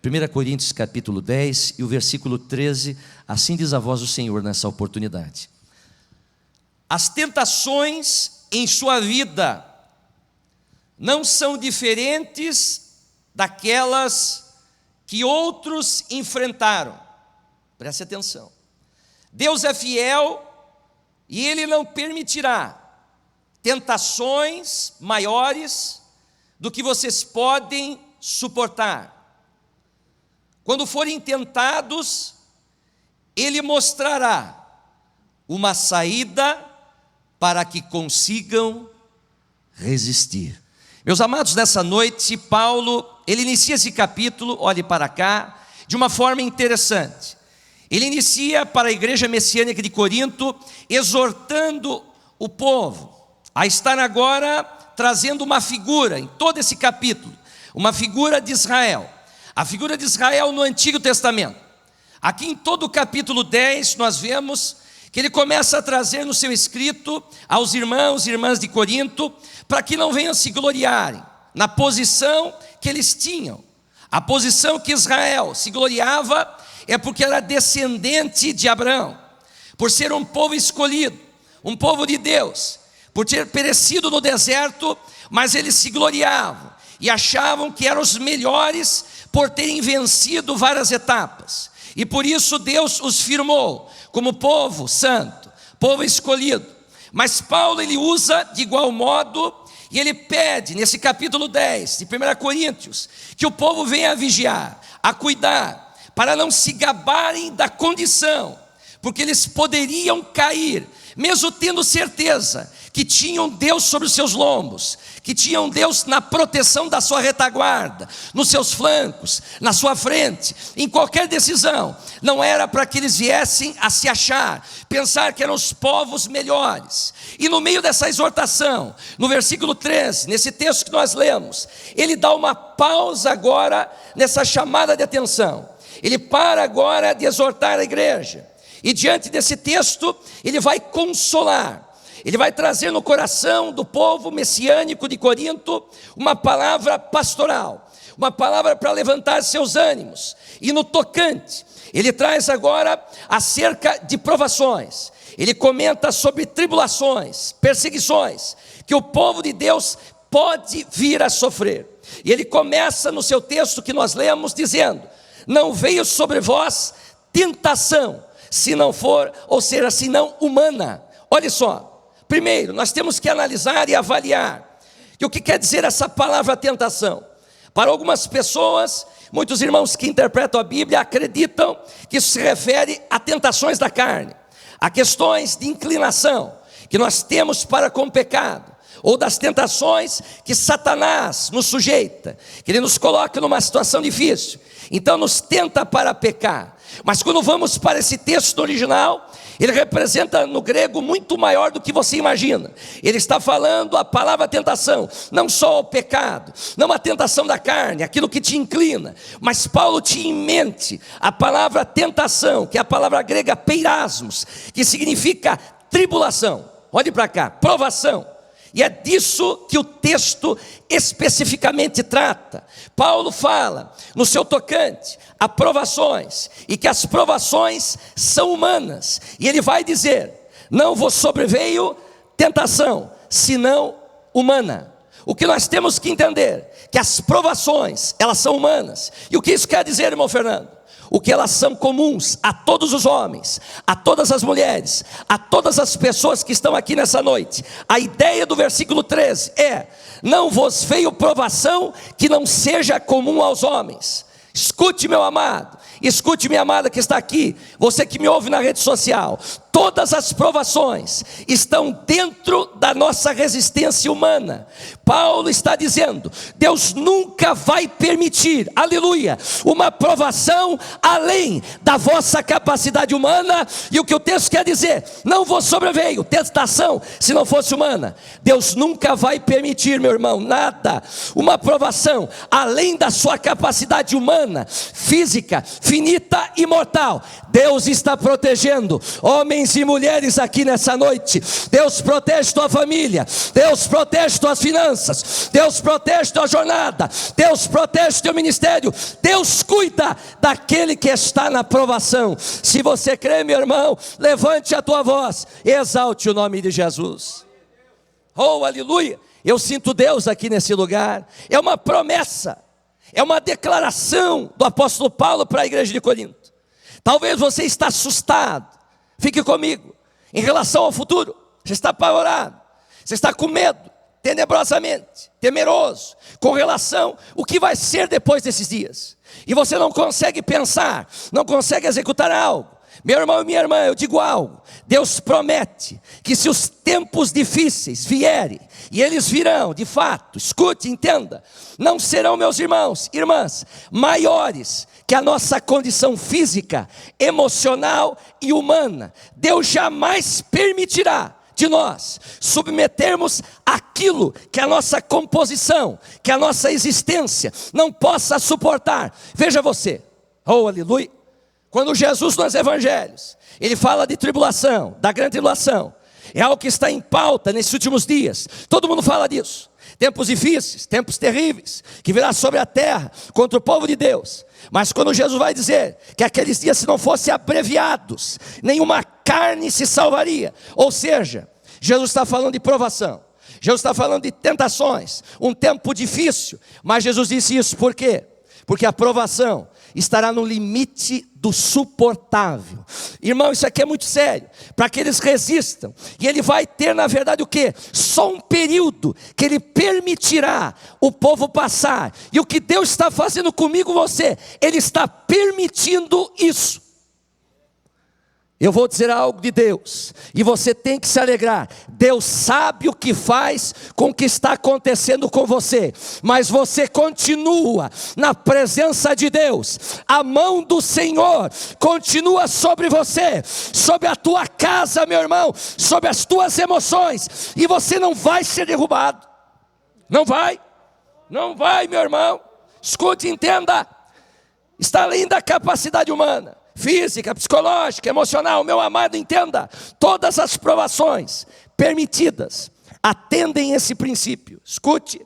1 Coríntios capítulo 10 e o versículo 13, assim diz a voz do Senhor nessa oportunidade. As tentações em sua vida não são diferentes daquelas que outros enfrentaram. Preste atenção. Deus é fiel e Ele não permitirá tentações maiores do que vocês podem suportar. Quando forem tentados, Ele mostrará uma saída para que consigam resistir. Meus amados, nessa noite, Paulo, ele inicia esse capítulo, olhe para cá, de uma forma interessante. Ele inicia para a igreja messiânica de Corinto, exortando o povo a estar agora trazendo uma figura, em todo esse capítulo, uma figura de Israel. A figura de Israel no Antigo Testamento. Aqui em todo o capítulo 10, nós vemos que ele começa a trazer no seu escrito aos irmãos e irmãs de Corinto, para que não venham se gloriarem na posição que eles tinham. A posição que Israel se gloriava é porque era descendente de Abraão, por ser um povo escolhido, um povo de Deus, por ter perecido no deserto, mas eles se gloriavam e achavam que eram os melhores por terem vencido várias etapas. E por isso Deus os firmou como povo santo, povo escolhido. Mas Paulo, ele usa de igual modo, e ele pede nesse capítulo 10 de 1 Coríntios, que o povo venha a vigiar, a cuidar, para não se gabarem da condição, porque eles poderiam cair, mesmo tendo certeza que tinham Deus sobre os seus lombos, que tinham Deus na proteção da sua retaguarda, nos seus flancos, na sua frente, em qualquer decisão. Não era para que eles viessem a se achar, pensar que eram os povos melhores. E no meio dessa exortação, no versículo 13, nesse texto que nós lemos, ele dá uma pausa agora nessa chamada de atenção. Ele para agora de exortar a igreja, e diante desse texto, ele vai consolar. Ele vai trazer no coração do povo messiânico de Corinto uma palavra pastoral, uma palavra para levantar seus ânimos. E no tocante, ele traz agora acerca de provações. Ele comenta sobre tribulações, perseguições, que o povo de Deus pode vir a sofrer. E ele começa no seu texto que nós lemos dizendo: não veio sobre vós tentação, se não for, ou seja, se não humana. Olha só. Primeiro, nós temos que analisar e avaliar que o que quer dizer essa palavra tentação. Para algumas pessoas, muitos irmãos que interpretam a Bíblia acreditam que isso se refere a tentações da carne, a questões de inclinação que nós temos para com o pecado, ou das tentações que Satanás nos sujeita, que ele nos coloca numa situação difícil, então nos tenta para pecar. Mas quando vamos para esse texto original, ele representa no grego muito maior do que você imagina. Ele está falando a palavra tentação, não só o pecado, não a tentação da carne, aquilo que te inclina, mas Paulo tinha em mente a palavra tentação, que é a palavra grega peirasmos, que significa tribulação. Olhe para cá, provação. E é disso que o texto especificamente trata. Paulo fala no seu tocante a provações, e que as provações são humanas. E ele vai dizer: não vos sobreveio tentação, senão humana. O que nós temos que entender, que as provações, elas são humanas. E o que isso quer dizer, irmão Fernando? O que elas são comuns a todos os homens, a todas as mulheres, a todas as pessoas que estão aqui nessa noite. A ideia do versículo 13 é: não vos veio provação que não seja comum aos homens. Escute, meu amado, escute, minha amada que está aqui, você que me ouve na rede social. Todas as provações estão dentro da nossa resistência humana. Paulo está dizendo: Deus nunca vai permitir, aleluia, uma provação além da vossa capacidade humana. E o que o texto quer dizer: não vos sobreveio tentação se não fosse humana. Deus nunca vai permitir, meu irmão, nada, uma provação além da sua capacidade humana, física, finita e mortal. Deus está protegendo homens e mulheres aqui nessa noite. Deus protege tua família, Deus protege tuas finanças, finanças, Deus protege tua jornada, Deus protege teu ministério, Deus cuida daquele que está na provação. Se você crê, meu irmão, levante a tua voz, exalte o nome de Jesus. Oh, aleluia! Eu sinto Deus aqui nesse lugar. É uma promessa, é uma declaração do apóstolo Paulo para a igreja de Corinto. Talvez você está assustado, fique comigo, em relação ao futuro. Você está apavorado, você está com medo, tenebrosamente, temeroso, com relação ao que vai ser depois desses dias. E você não consegue pensar, não consegue executar algo. Meu irmão e minha irmã, eu digo algo. Deus promete que se os tempos difíceis vierem, e eles virão, de fato, escute, entenda, não serão, meus irmãos, irmãs, maiores que a nossa condição física, emocional e humana. Deus jamais permitirá de nós submetermos aquilo que a nossa composição, que a nossa existência não possa suportar. Veja você, oh aleluia, quando Jesus nos evangelhos, ele fala de tribulação, da grande tribulação, é algo que está em pauta nesses últimos dias, todo mundo fala disso, tempos difíceis, tempos terríveis, que virá sobre a terra, contra o povo de Deus. Mas quando Jesus vai dizer que aqueles dias, se não fossem abreviados, nenhuma carne se salvaria, ou seja, Jesus está falando de provação, Jesus está falando de tentações, um tempo difícil, mas Jesus disse isso por quê? Porque a provação estará no limite do suportável. Irmão, isso aqui é muito sério, para que eles resistam, e ele vai ter na verdade o quê? Só um período que ele permitirá o povo passar, e o que Deus está fazendo comigo, você, ele está permitindo isso. Eu vou dizer algo de Deus, e você tem que se alegrar. Deus sabe o que faz com o que está acontecendo com você, mas você continua na presença de Deus. A mão do Senhor continua sobre você, sobre a tua casa, meu irmão, sobre as tuas emoções, e você não vai ser derrubado. Não vai, meu irmão. Escute, entenda. Está além da capacidade humana, física, psicológica, emocional. Meu amado, entenda, todas as provações permitidas atendem esse princípio. Escute,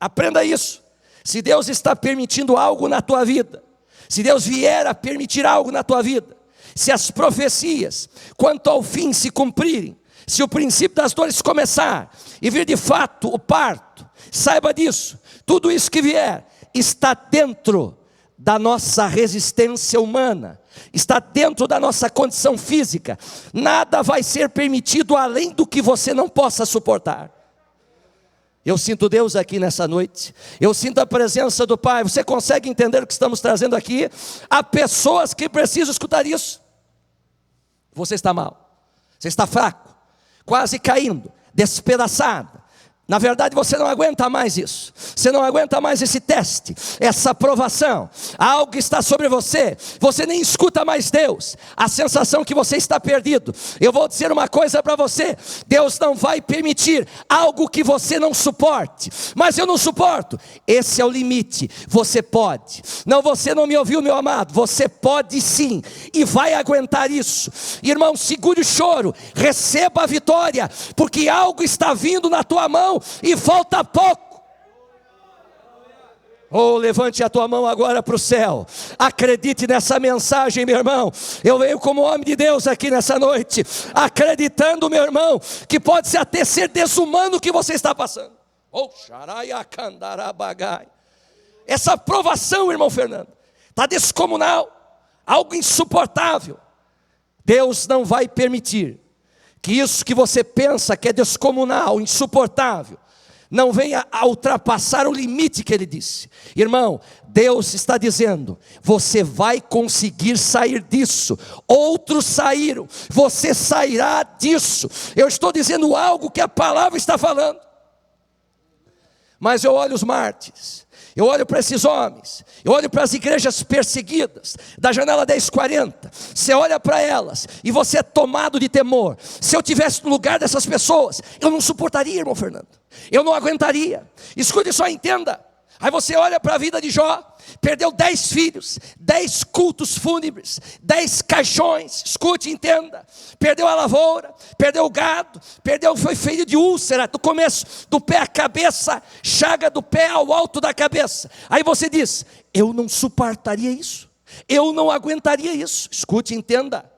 aprenda isso. Se Deus está permitindo algo na tua vida, se Deus vier a permitir algo na tua vida, se as profecias quanto ao fim se cumprirem, se o princípio das dores começar e vir de fato o parto, saiba disso, tudo isso que vier está dentro da nossa resistência humana, está dentro da nossa condição física. Nada vai ser permitido além do que você não possa suportar. Eu sinto Deus aqui nessa noite, eu sinto a presença do Pai. Você consegue entender o que estamos trazendo aqui? Há pessoas que precisam escutar isso. Você está mal, você está fraco, quase caindo, despedaçado. Na verdade você não aguenta mais isso, você não aguenta mais esse teste, essa provação, algo está sobre você, você nem escuta mais Deus, a sensação que você está perdido. Eu vou dizer uma coisa para você, Deus não vai permitir algo que você não suporte. Mas eu não suporto, esse é o limite. Você pode, não, você não me ouviu, meu amado, você pode sim, e vai aguentar isso. Irmão, segure o choro, receba a vitória, porque algo está vindo na tua mão, e falta pouco. Oh, levante a tua mão agora para o céu, acredite nessa mensagem, meu irmão. Eu venho como homem de Deus aqui nessa noite, acreditando, meu irmão, que pode ser até ser desumano o que você está passando. Oh, essa provação, irmão Fernando, está descomunal, algo insuportável. Deus não vai permitir que isso que você pensa que é descomunal, insuportável, não venha a ultrapassar o limite que Ele disse. Irmão, Deus está dizendo, você vai conseguir sair disso. Outros saíram, você sairá disso. Eu estou dizendo algo que a palavra está falando. Mas eu olho os mártires, eu olho para esses homens, eu olho para as igrejas perseguidas, da janela 1040, você olha para elas, e você é tomado de temor. Se eu estivesse no lugar dessas pessoas, eu não suportaria, irmão Fernando, eu não aguentaria. Escute só, entenda. Aí você olha para a vida de Jó, perdeu 10 filhos, 10 cultos fúnebres, 10 caixões, escute e entenda, perdeu a lavoura, perdeu o gado, foi feito de úlcera, do começo, do pé à cabeça, chaga do pé ao alto da cabeça. Aí você diz, eu não suportaria isso, eu não aguentaria isso. Escute e entenda,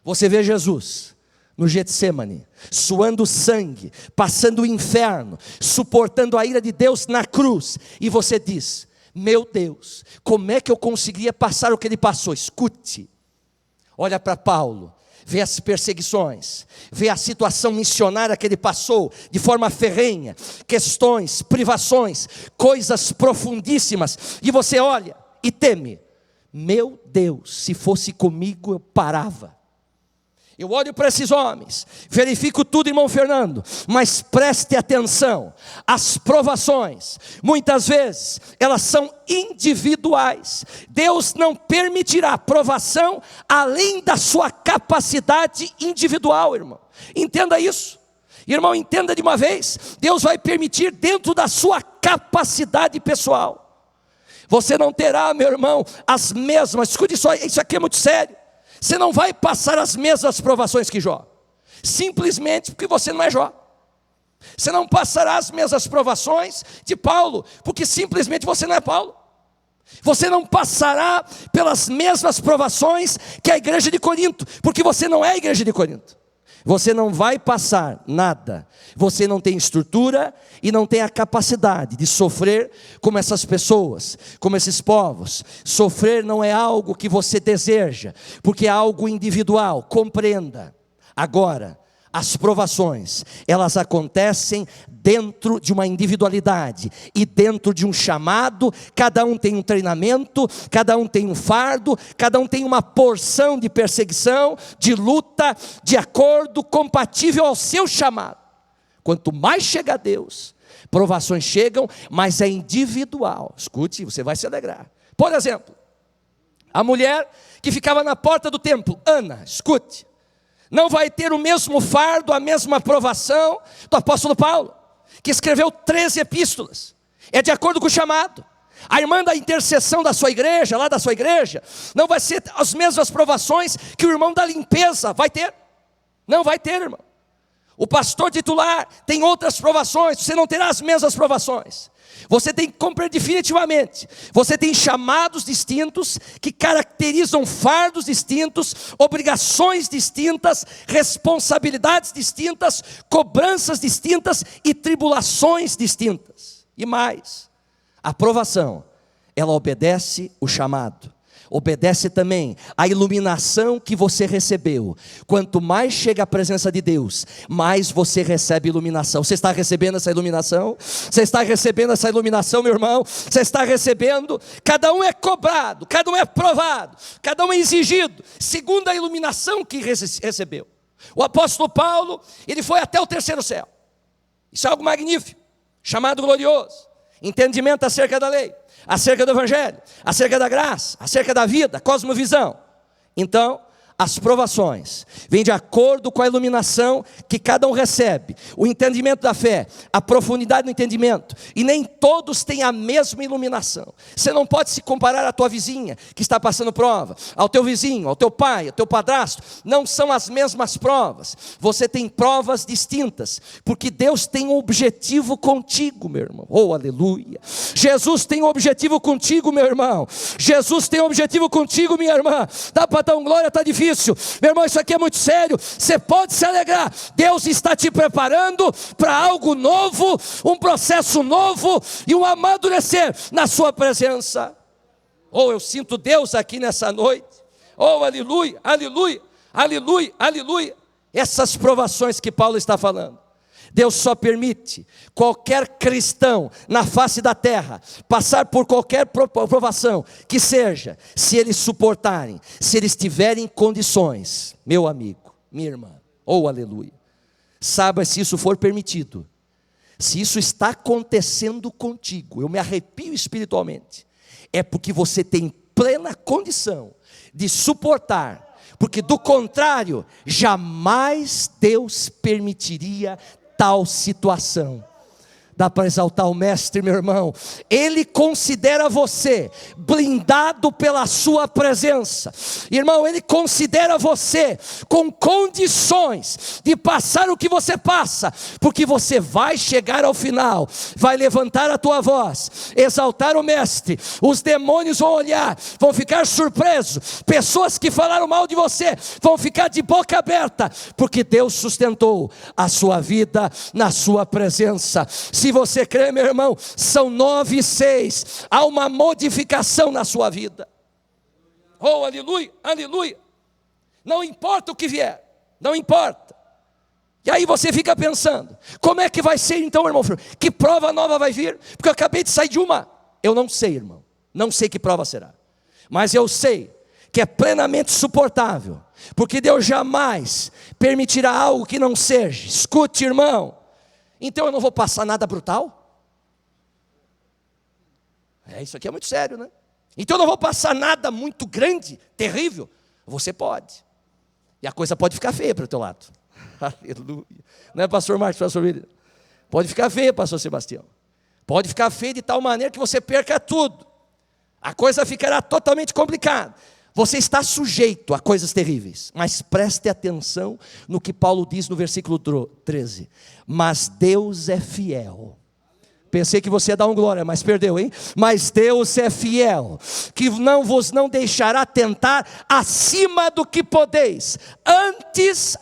você vê Jesus no Getsemane, suando sangue, passando o inferno, suportando a ira de Deus na cruz, e você diz, meu Deus, como é que eu conseguiria passar o que ele passou? Escute, olha para Paulo, vê as perseguições, vê a situação missionária que ele passou, de forma ferrenha, questões, privações, coisas profundíssimas, e você olha e teme, meu Deus, se fosse comigo eu parava. Eu olho para esses homens, verifico tudo, irmão Fernando, mas preste atenção, as provações, muitas vezes, elas são individuais. Deus não permitirá provação além da sua capacidade individual, irmão. Entenda isso, irmão, entenda de uma vez, Deus vai permitir dentro da sua capacidade pessoal. Você não terá, meu irmão, as mesmas, escute isso aqui é muito sério. Você não vai passar as mesmas provações que Jó, simplesmente porque você não é Jó. Você não passará as mesmas provações de Paulo, porque simplesmente você não é Paulo. Você não passará pelas mesmas provações que a igreja de Corinto, porque você não é a igreja de Corinto. Você não vai passar nada, você não tem estrutura e não tem a capacidade de sofrer como essas pessoas, como esses povos. Sofrer não é algo que você deseja, porque é algo individual, compreenda. Agora, as provações, elas acontecem dentro de uma individualidade e dentro de um chamado. Cada um tem um treinamento, cada um tem um fardo, cada um tem uma porção de perseguição, de luta, de acordo, compatível ao seu chamado. Quanto mais chega a Deus, provações chegam, mas é individual. Escute, você vai se alegrar. Por exemplo, a mulher que ficava na porta do templo, Ana, escute, não vai ter o mesmo fardo, a mesma aprovação do apóstolo Paulo, que escreveu 13 epístolas, é de acordo com o chamado. A irmã da intercessão da sua igreja, lá da sua igreja, não vai ser as mesmas provações que o irmão da limpeza vai ter, não vai ter, irmão. O pastor titular tem outras provações, você não terá as mesmas provações. Você tem que compreender definitivamente, você tem chamados distintos, que caracterizam fardos distintos, obrigações distintas, responsabilidades distintas, cobranças distintas e tribulações distintas. E mais, a provação, ela obedece o chamado, obedece também a iluminação que você recebeu. Quanto mais chega a presença de Deus, mais você recebe iluminação. Você está recebendo essa iluminação? Você está recebendo essa iluminação, meu irmão? Você está recebendo? Cada um é cobrado, cada um é provado, cada um é exigido, segundo a iluminação que recebeu. O apóstolo Paulo, ele foi até o terceiro céu. Isso é algo magnífico, chamado glorioso. Entendimento acerca da lei, acerca do evangelho, acerca da graça, acerca da vida, cosmovisão. Então, as provações vêm de acordo com a iluminação que cada um recebe, o entendimento da fé, a profundidade do entendimento, e nem todos têm a mesma iluminação. Você não pode se comparar à tua vizinha que está passando prova, ao teu vizinho, ao teu pai, ao teu padrasto. Não são as mesmas provas, você tem provas distintas, porque Deus tem um objetivo contigo, meu irmão. Oh, aleluia! Jesus tem um objetivo contigo, meu irmão. Jesus tem um objetivo contigo, minha irmã. Dá para dar um glória, está difícil. Meu irmão, isso aqui é muito sério. Você pode se alegrar, Deus está te preparando para algo novo, um processo novo e um amadurecer na sua presença. Oh, eu sinto Deus aqui nessa noite. Oh, aleluia, aleluia, aleluia, aleluia. Essas provações que Paulo está falando, Deus só permite qualquer cristão na face da terra passar por qualquer provação que seja, se eles suportarem, se eles tiverem condições. Meu amigo, minha irmã, oh aleluia, saiba, se isso for permitido, se isso está acontecendo contigo, eu me arrepio espiritualmente, é porque você tem plena condição de suportar, porque do contrário, jamais Deus permitiria tal situação. Dá para exaltar o mestre, meu irmão. Ele considera você blindado pela sua presença. Irmão, ele considera você com condições de passar o que você passa, porque você vai chegar ao final, vai levantar a tua voz, exaltar o mestre. Os demônios vão olhar, vão ficar surpresos. Pessoas que falaram mal de você vão ficar de boca aberta, porque Deus sustentou a sua vida na sua presença. Se você crê, meu irmão, são 9:6, há uma modificação na sua vida. Oh, aleluia, aleluia. Não importa o que vier, não importa. E aí você fica pensando, como é que vai ser então, irmão? Que prova nova vai vir? Porque eu acabei de sair de uma. Eu não sei, irmão, não sei que prova será, mas eu sei que é plenamente suportável, porque Deus jamais permitirá algo que não seja. Escute, irmão, então eu não vou passar nada brutal? Isso aqui é muito sério, né? Então eu não vou passar nada muito grande, terrível? Você pode, e a coisa pode ficar feia para o teu lado. Aleluia. Não é, pastor Marcos, pastor William? Pode ficar feia, pastor Sebastião. Pode ficar feia de tal maneira que você perca tudo. A coisa ficará totalmente complicada. Você está sujeito a coisas terríveis, mas preste atenção no que Paulo diz no versículo 13. Mas Deus é fiel. Pensei que você ia dar um glória, mas perdeu, hein? Mas Deus é fiel, que não vos deixará tentar acima do que podeis. Antes,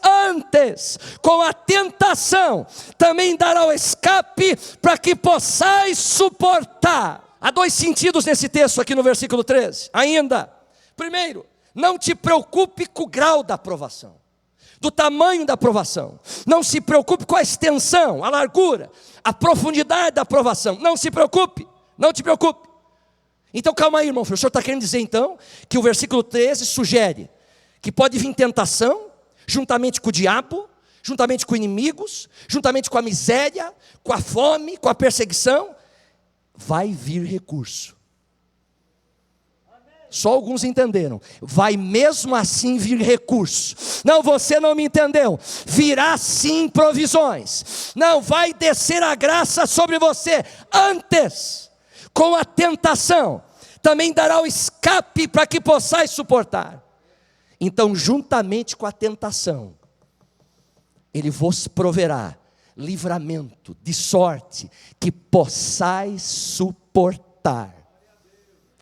com a tentação, também dará o escape para que possais suportar. Há 2 sentidos nesse texto aqui no versículo 13. Ainda, primeiro, não te preocupe com o grau da aprovação, do tamanho da aprovação. Não se preocupe com a extensão, a largura, a profundidade da aprovação. Não se preocupe, não te preocupe. Então calma aí, irmão. O senhor está querendo dizer então que o versículo 13 sugere que pode vir tentação, juntamente com o diabo, juntamente com inimigos, juntamente com a miséria, com a fome, com a perseguição. Vai vir recurso. Só alguns entenderam. Vai mesmo assim vir recurso. Não, você não me entendeu. Virá sim provisões. Não, vai descer a graça sobre você. Antes, com a tentação, também dará o escape para que possais suportar. Então, juntamente com a tentação, Ele vos proverá livramento, de sorte que possais suportar.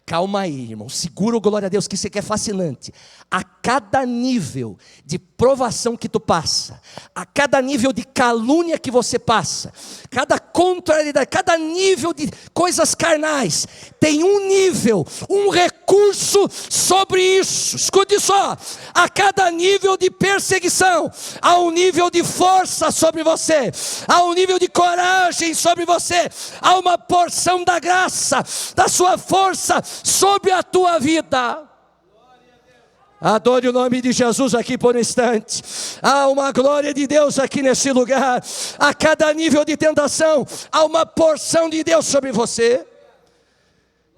Calma aí, irmão, segura o glória a Deus, que isso aqui é fascinante. A cada nível de provação que tu passa, a cada nível de calúnia que você passa, cada contrariedade, cada nível de coisas carnais, tem um nível, um recurso sobre isso. Escute só, a cada nível de perseguição, há um nível de força sobre você, há um nível de coragem sobre você, há uma porção da graça, da sua força sobre a tua vida. Adore o nome de Jesus aqui por um instante. Há uma glória de Deus aqui nesse lugar. A cada nível de tentação, há uma porção de Deus sobre você.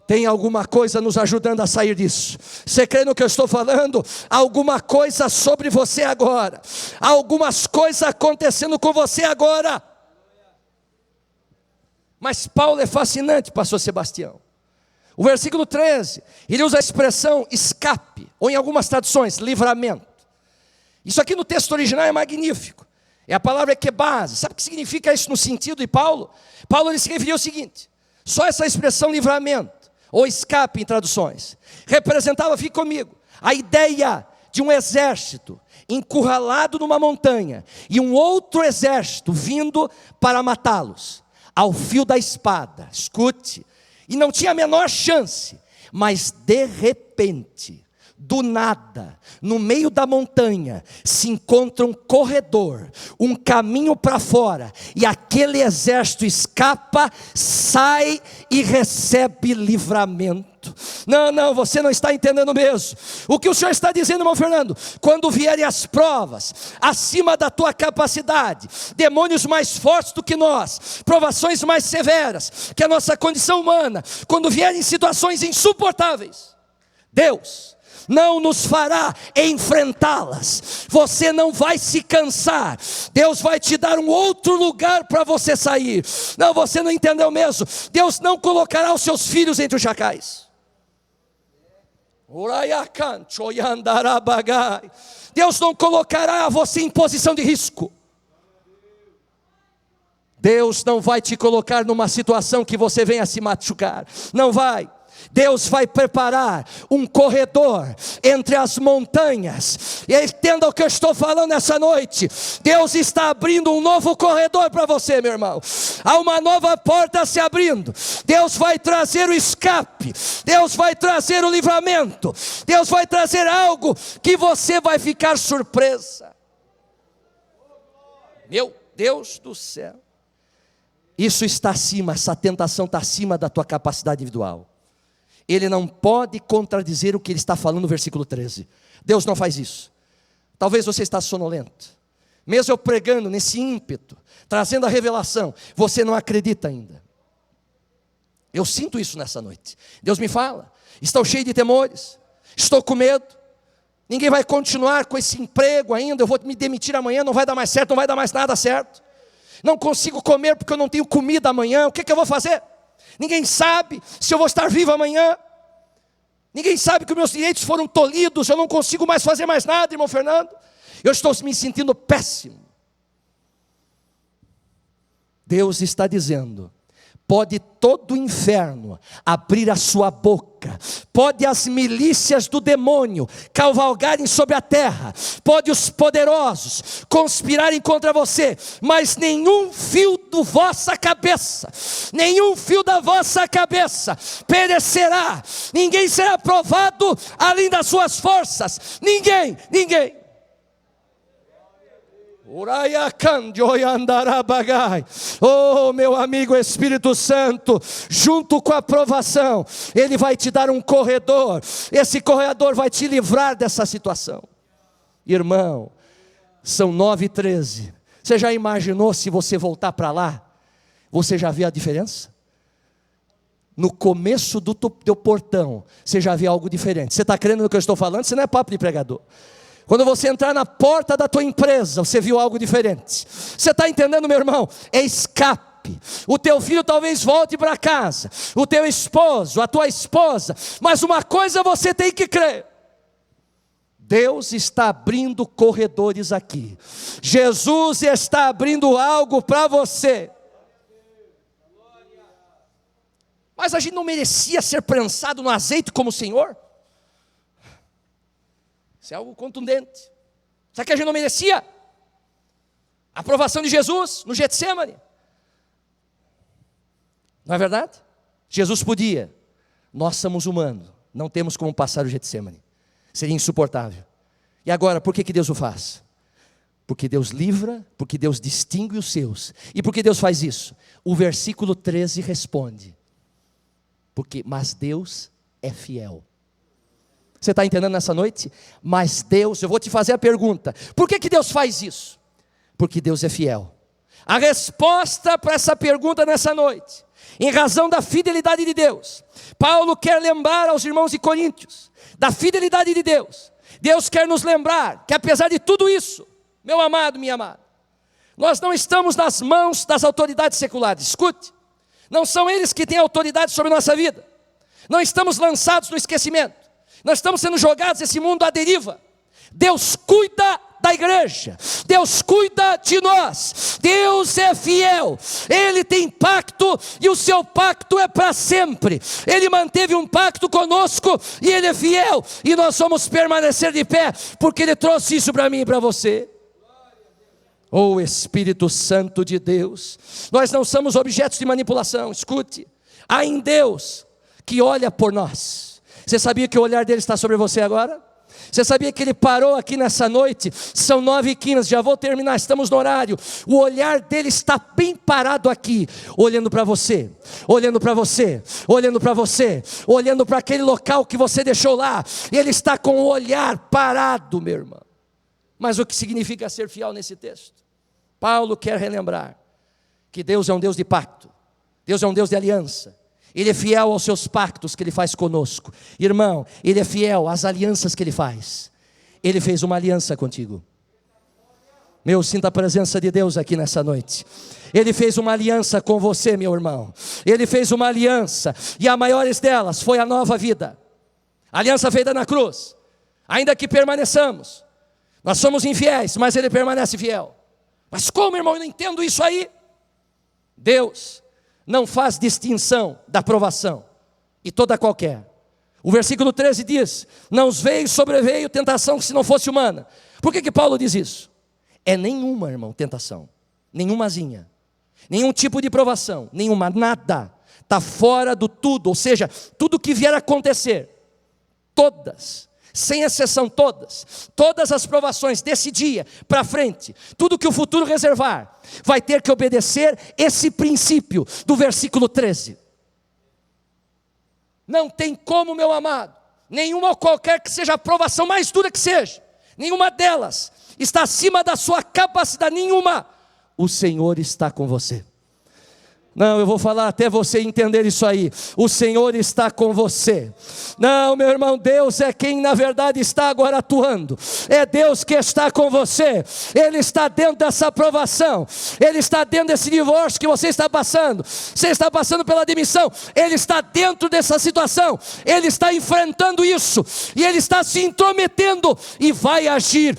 Tem alguma coisa nos ajudando a sair disso. Você crê no que eu estou falando? Há alguma coisa sobre você agora. Há algumas coisas acontecendo com você agora. Mas Paulo é fascinante, pastor Sebastião. O versículo 13, ele usa a expressão escape, ou em algumas traduções, livramento. Isso aqui no texto original é magnífico. É a palavra ekebase. Sabe o que significa isso no sentido de Paulo? Paulo ele se referiu ao seguinte: só essa expressão livramento, ou escape em traduções, representava, fique comigo, a ideia de um exército encurralado numa montanha, e um outro exército vindo para matá-los, ao fio da espada. Escute. E não tinha a menor chance, mas de repente, do nada, no meio da montanha, se encontra um corredor, um caminho para fora, e aquele exército escapa, sai e recebe livramento. Não, você não está entendendo mesmo. O que o Senhor está dizendo, irmão Fernando? Quando vierem as provas, acima da tua capacidade, demônios mais fortes do que nós, provações mais severas que a nossa condição humana, quando vierem situações insuportáveis, Deus não nos fará enfrentá-las. Você não vai se cansar. Deus vai te dar um outro lugar para você sair. Não, você não entendeu mesmo. Deus não colocará os seus filhos entre os chacais. Deus não colocará você em posição de risco. Deus não vai te colocar numa situação que você venha se machucar. Não vai. Deus vai preparar um corredor entre as montanhas. E entenda o que eu estou falando essa noite. Deus está abrindo um novo corredor para você, meu irmão. Há uma nova porta se abrindo. Deus vai trazer o escape. Deus vai trazer o livramento. Deus vai trazer algo que você vai ficar surpresa. Meu Deus do céu. Isso está acima, essa tentação está acima da tua capacidade individual. Ele não pode contradizer o que ele está falando no versículo 13. Deus não faz isso. Talvez você está sonolento. Mesmo eu pregando nesse ímpeto, trazendo a revelação, você não acredita ainda. Eu sinto isso nessa noite. Deus me fala, estou cheio de temores, estou com medo. Ninguém vai continuar com esse emprego ainda, eu vou me demitir amanhã, não vai dar mais certo, não vai dar mais nada certo. Não consigo comer porque eu não tenho comida amanhã, o que eu vou fazer? Ninguém sabe se eu vou estar vivo amanhã. Ninguém sabe que os meus direitos foram tolhidos, eu não consigo mais fazer mais nada, irmão Fernando. Eu estou me sentindo péssimo. Deus está dizendo, pode todo o inferno abrir a sua boca, pode as milícias do demônio cavalgarem sobre a terra, pode os poderosos conspirarem contra você, mas nenhum fio da vossa cabeça perecerá, ninguém será provado além das suas forças, ninguém. Oh, meu amigo Espírito Santo, junto com a aprovação, Ele vai te dar um corredor. Esse corredor vai te livrar dessa situação. Irmão, são 9h13. Você já imaginou se você voltar para lá? Você já viu a diferença? No começo do teu portão, você já viu algo diferente. Você está crendo no que eu estou falando? Isso não é papo de pregador. Quando você entrar na porta da tua empresa, você viu algo diferente. Você está entendendo, meu irmão? É escape. O teu filho talvez volte para casa, o teu esposo, a tua esposa, mas uma coisa você tem que crer: Deus está abrindo corredores aqui. Jesus está abrindo algo para você. Mas a gente não merecia ser prensado no azeite como o Senhor? Isso é algo contundente. Será que a gente não merecia a aprovação de Jesus no Getsemane? Não é verdade? Jesus podia. Nós somos humanos, não temos como passar o Getsemane. Seria insuportável. E agora, por que Deus o faz? Porque Deus livra, porque Deus distingue os seus. E por que Deus faz isso? O versículo 13 responde: mas Deus é fiel. Você está entendendo nessa noite? Mas Deus, eu vou te fazer a pergunta: por que Deus faz isso? Porque Deus é fiel. A resposta para essa pergunta nessa noite, em razão da fidelidade de Deus, Paulo quer lembrar aos irmãos de Coríntios da fidelidade de Deus. Deus quer nos lembrar que apesar de tudo isso, meu amado, minha amada, nós não estamos nas mãos das autoridades seculares. Escute, não são eles que têm autoridade sobre a nossa vida. Não estamos lançados no esquecimento. Nós estamos sendo jogados nesse mundo à deriva. Deus cuida da igreja, Deus cuida de nós, Deus é fiel, Ele tem pacto e o seu pacto é para sempre. Ele manteve um pacto conosco e Ele é fiel, e nós vamos permanecer de pé, porque Ele trouxe isso para mim e para você. Oh Espírito Santo de Deus, nós não somos objetos de manipulação. Escute, há em Deus que olha por nós. Você sabia que o olhar dele está sobre você agora? Você sabia que ele parou aqui nessa noite? São 9h15, já vou terminar, estamos no horário. O olhar dele está bem parado aqui, olhando para você, olhando para você, olhando para você, olhando para aquele local que você deixou lá. Ele está com o olhar parado, meu irmão. Mas o que significa ser fiel nesse texto? Paulo quer relembrar que Deus é um Deus de pacto, Deus é um Deus de aliança. Ele é fiel aos seus pactos que Ele faz conosco. Irmão, Ele é fiel às alianças que Ele faz. Ele fez uma aliança contigo. Meu, sinta a presença de Deus aqui nessa noite. Ele fez uma aliança com você, meu irmão. Ele fez uma aliança, e a maior delas foi a nova vida. A aliança feita na cruz. Ainda que permaneçamos, nós somos infiéis, mas Ele permanece fiel. Mas como, irmão, eu não entendo isso aí? Deus não faz distinção da provação, e toda qualquer. O versículo 13 diz: não os sobreveio tentação que se não fosse humana. Por que Paulo diz isso? É nenhuma, irmão, tentação, nenhumazinha, nenhum tipo de provação, nenhuma, nada, está fora do tudo, ou seja, tudo que vier a acontecer, todas, sem exceção todas as provações desse dia para frente, tudo que o futuro reservar, vai ter que obedecer esse princípio do versículo 13. Não tem como, meu amado, nenhuma ou qualquer que seja a provação mais dura que seja, nenhuma delas está acima da sua capacidade, nenhuma. O Senhor está com você. Não, eu vou falar até você entender isso aí. O Senhor está com você. Não, meu irmão, Deus é quem na verdade está agora atuando. É Deus que está com você. Ele está dentro dessa provação. Ele está dentro desse divórcio que você está passando. Você está passando pela demissão. Ele está dentro dessa situação. Ele está enfrentando isso. E Ele está se intrometendo e vai agir.